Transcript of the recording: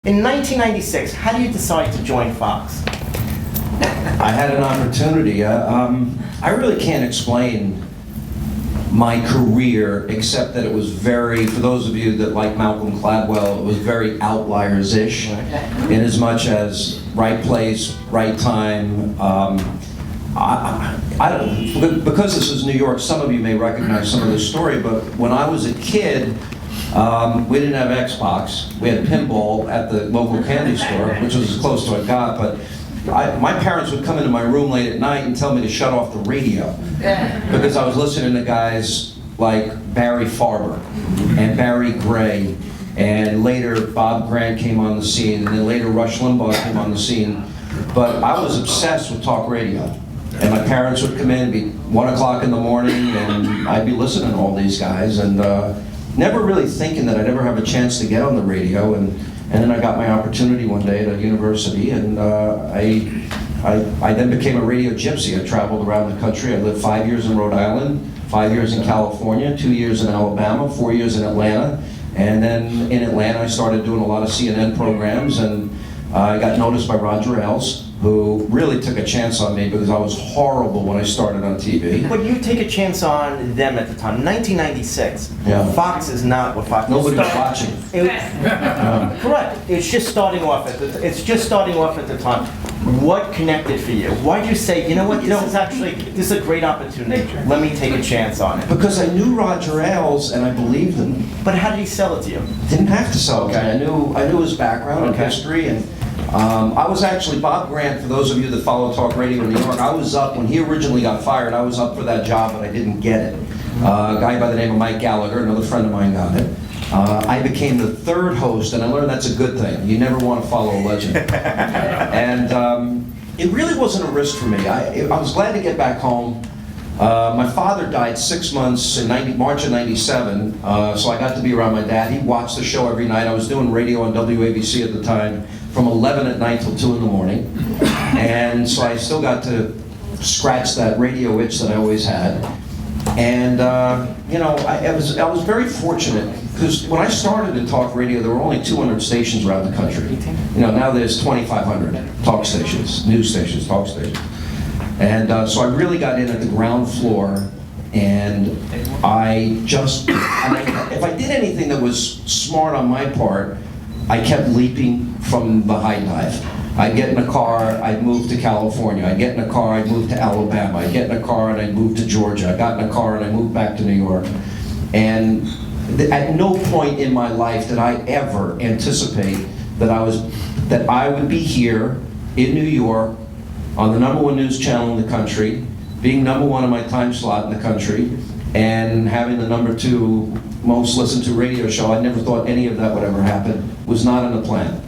In 1996, how do you decide to join Fox? I had an opportunity. I really can't explain my career except that it was very, for those of you that like Malcolm Gladwell, it was very outliers-ish, in as much as right place, right time. Because this is New York, some of you may recognize some of this story, but when I was a kid, we didn't have Xbox. We had pinball at the local candy store, which was as close to I got, but my parents would come into my room late at night and tell me to shut off the radio because I was listening to guys like Barry Farber and Barry Gray, and later Bob Grant came on the scene, and then later Rush Limbaugh came on the scene. But I was obsessed with talk radio, and my parents would come in, it'd be 1 o'clock in the morning, and I'd be listening to all these guys, and never really thinking that I'd ever have a chance to get on the radio. And then I got my opportunity one day at a university, and I then became a radio gypsy. I traveled around the country. I lived 5 years in Rhode Island, 5 years in California, 2 years in Alabama, 4 years in Atlanta. And then in Atlanta, I started doing a lot of CNN programs, and I got noticed by Roger Ailes, who really took a chance on me because I was horrible when I started on TV. But you take a chance on them at the time. 1996. Yeah. Fox is not what Fox. Nobody was watching. Correct. It's just starting off at the time. What connected for you? Why did you say, you know what? This is a great opportunity. Let me take a chance on it. Because I knew Roger Ailes and I believed him. But how did he sell it to you? Didn't have to sell it to me. I knew his background and history, and I was actually, Bob Grant, for those of you that follow talk radio in New York, I was up, when he originally got fired, I was up for that job, but I didn't get it. A guy by the name of Mike Gallagher, another friend of mine, got it. I became the third host, and I learned that's a good thing. You never want to follow a legend. And it really wasn't a risk for me. I was glad to get back home. My father died 6 months in March of '97, so I got to be around my dad. He watched the show every night. I was doing radio on WABC at the time, from 11 at night till 2 in the morning. And so I still got to scratch that radio itch that I always had. And I was very fortunate, because when I started in talk radio, there were only 200 stations around the country. Now there's 2,500 talk stations, news stations, talk stations. And so I really got in at the ground floor, and if I did anything that was smart on my part, I kept leaping from the high dive. I'd get in a car, I'd move to California. I'd get in a car, I'd move to Alabama. I'd get in a car and I'd move to Georgia. I got in a car and I moved back to New York. And at no point in my life did I ever anticipate that I would be here in New York on the #1 news channel in the country, being #1 in my time slot in the country, and having the #2 most listened to radio show. I never thought any of that would ever happen. Was not in the plan.